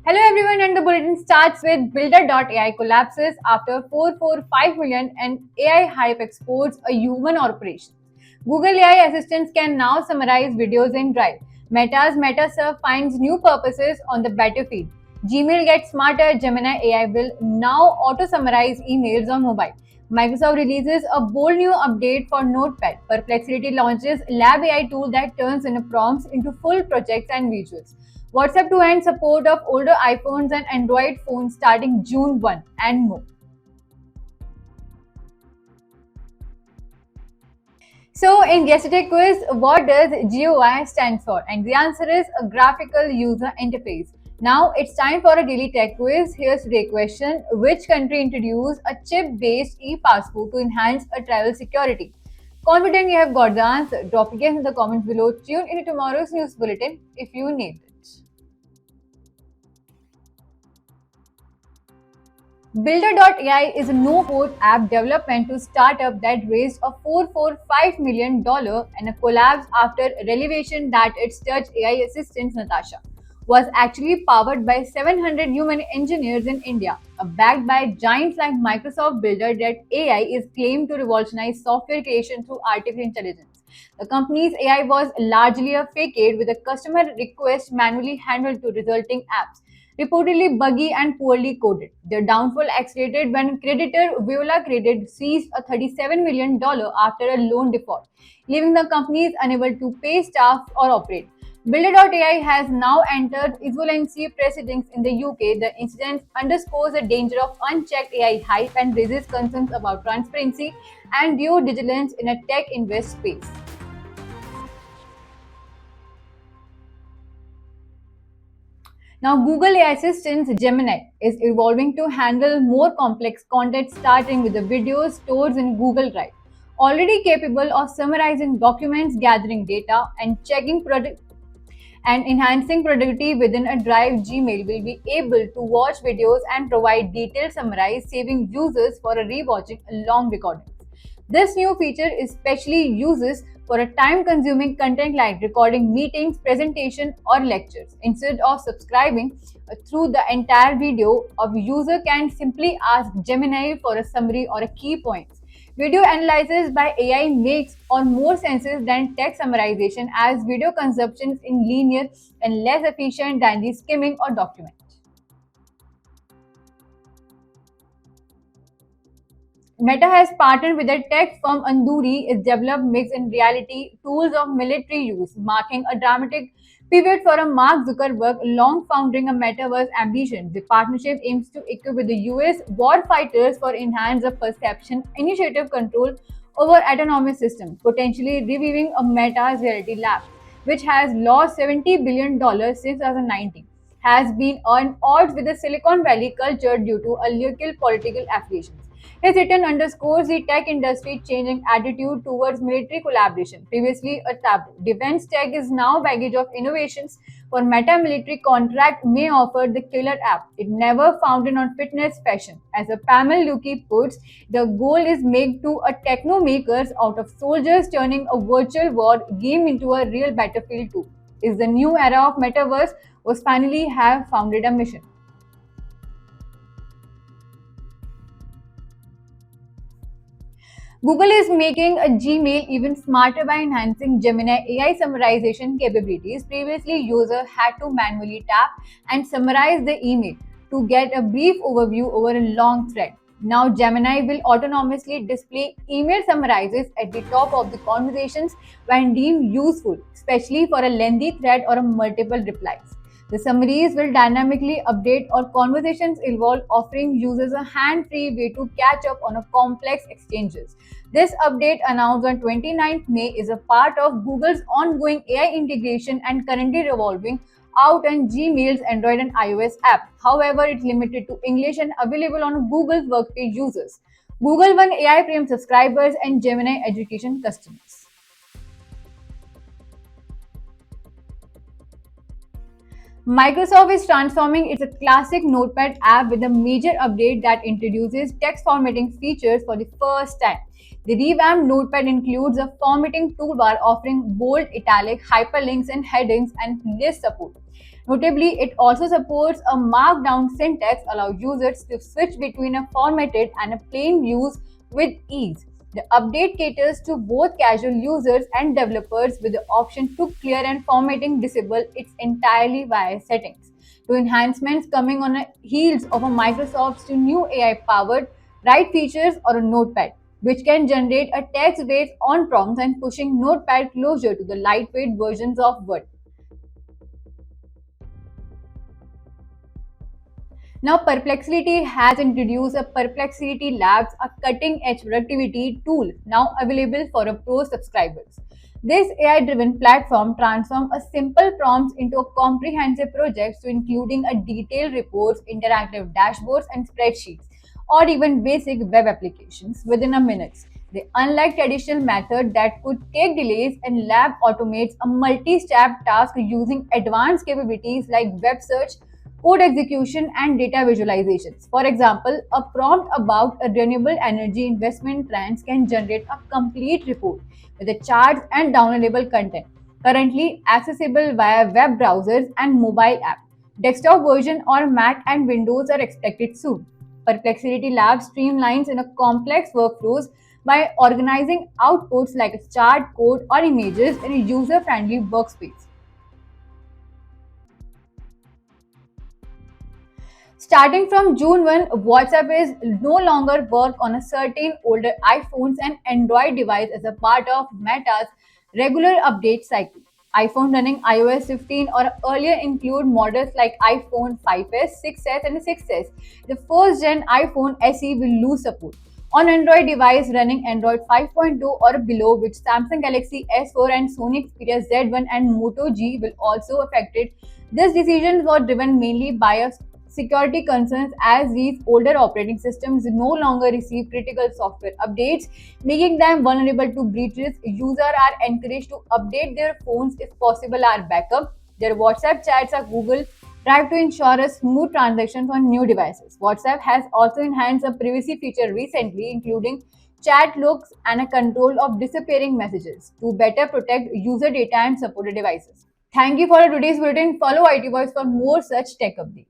Hello everyone, and the bulletin starts with Builder.ai collapses after 445 million and AI hype exports a human operation. Google AI assistants can now summarize videos in Drive. Meta's MetaSurf finds new purposes on the battlefield. Gmail gets smarter. Gemini AI will now auto summarize emails on mobile. Microsoft releases a bold new update for Notepad. Perplexity launches Lab AI tool that turns in prompts into full projects and visuals. WhatsApp to end support of older iPhones and Android phones starting June 1 and more. So, in Yesterday quiz, what does GUI stand for? And the answer is a graphical user interface. Now, it's time for a daily tech quiz. Here's today's question: which country introduced a chip-based e-passport to enhance a travel security? Confident you have got the answer. Drop a guess in the comments below. Tune into tomorrow's news bulletin if you nailed it. Builder.ai is a no-code app development to startup that raised a $445 million and a collapse after revelation that its touch AI assistant Natasha was actually powered by 700 human engineers in India. Backed by giants like Microsoft, Builder.ai is claimed to revolutionize software creation through artificial intelligence. The company's AI was largely a facade with a customer request manually handled to resulting apps reportedly buggy and poorly coded. Their downfall accelerated when creditor Viola Credit seized a $37 million after a loan default, leaving the companies unable to pay staff or operate. Builder.ai has now entered insolvency proceedings in the UK. The incident underscores the danger of unchecked AI hype and raises concerns about transparency and due diligence in a tech invest space. Now, Google AI Assistant Gemini is evolving to handle more complex content, starting with the videos stored in Google Drive. Already capable of summarizing documents, gathering data, and checking product and enhancing productivity within a Drive, Gmail will be able to watch videos and provide detailed summaries, saving users for a rewatching long recordings. This new feature especially uses for a time-consuming content like recording meetings, presentation, or lectures. Instead of subscribing through the entire video, a user can simply ask Gemini for a summary or a key points. Video analysis by AI makes or more senses than text summarization as video consumption is linear and less efficient than the skimming or document. Meta has partnered with the tech firm Anduri is developed mixed in reality tools of military use, marking a dramatic pivot for a Mark Zuckerberg long founding a metaverse ambition. The partnership aims to equip with the US warfighters for enhanced perception, initiative control over autonomous systems, potentially reviving a Meta's reality lab, which has lost $70 billion since 2019 has been on odds with the Silicon Valley culture due to a local political affiliations. His return underscores the tech industry changing attitude towards military collaboration. Previously a taboo, defense tech is now baggage of innovations. For Meta military contract may offer the killer app. It never founded on fitness fashion. As a Pamela Luki puts, the goal is make to a techno makers out of soldiers turning a virtual war game into a real battlefield too. Is the new era of metaverse was finally have founded a mission. Google is making a Gmail even smarter by enhancing Gemini AI summarization capabilities. Previously, user had to manually tap and summarize the email to get a brief overview over a long thread. Now, Gemini will autonomously display email summarizes at the top of the conversations when deemed useful, especially for a lengthy thread or a multiple replies. The summaries will dynamically update or conversations evolve, offering users a hand-free way to catch up on a complex exchanges. This update announced on 29th May is a part of Google's ongoing AI integration and currently revolving out on Gmail's Android and iOS app. However, it's limited to English and available on Google's Workspace users, Google One AI Premium subscribers, and Gemini education customers. Microsoft is transforming its classic Notepad app with a major update that introduces text formatting features for the first time. The revamped Notepad includes a formatting toolbar offering bold, italic, hyperlinks, and headings and list support. Notably, it also supports a markdown syntax, allowing users to switch between a formatted and a plain views with ease. The update caters to both casual users and developers with the option to clear and formatting disable it's entirely via settings. To enhancements coming on the heels of a Microsoft's new AI-powered write features or a notepad, which can generate a text-based on prompts and pushing notepad closer to the lightweight versions of Word. Now, Perplexity has introduced a Perplexity Labs, a cutting edge productivity tool now available for a pro subscribers. This AI driven platform transforms a simple prompts into a comprehensive project, so including a detailed reports, interactive dashboards, and spreadsheets, or even basic web applications within a minute. The unlike traditional method that could take delays, and lab automates a multi-step task using advanced capabilities like web search, code execution, and data visualizations. For example, a prompt about a renewable energy investment trends can generate a complete report with the charts and downloadable content, currently accessible via web browsers and mobile app. Desktop version or Mac and Windows are expected soon. Perplexity Labs streamlines in a complex workflows by organizing outputs like a chart, code, or images in a user-friendly workspace. Starting from June 1, WhatsApp is no longer work on a certain older iPhones and Android device as a part of Meta's regular update cycle. iPhone running iOS 15 or earlier include models like iPhone 5s, 6s, and 6s. The first gen iPhone SE will lose support. On Android device running Android 5.2 or below, which Samsung Galaxy S4 and Sony Xperia Z1 and Moto G will also affected. This decision was driven mainly by a security concerns as these older operating systems no longer receive critical software updates, making them vulnerable to breaches. Users are encouraged to update their phones if possible are backup. Their WhatsApp chats are Google Drive to ensure a smooth transactions on new devices. WhatsApp has also enhanced a privacy feature recently, including chat looks and a control of disappearing messages to better protect user data and supported devices. Thank you for today's bulletin. Follow IT Voice for more such tech updates.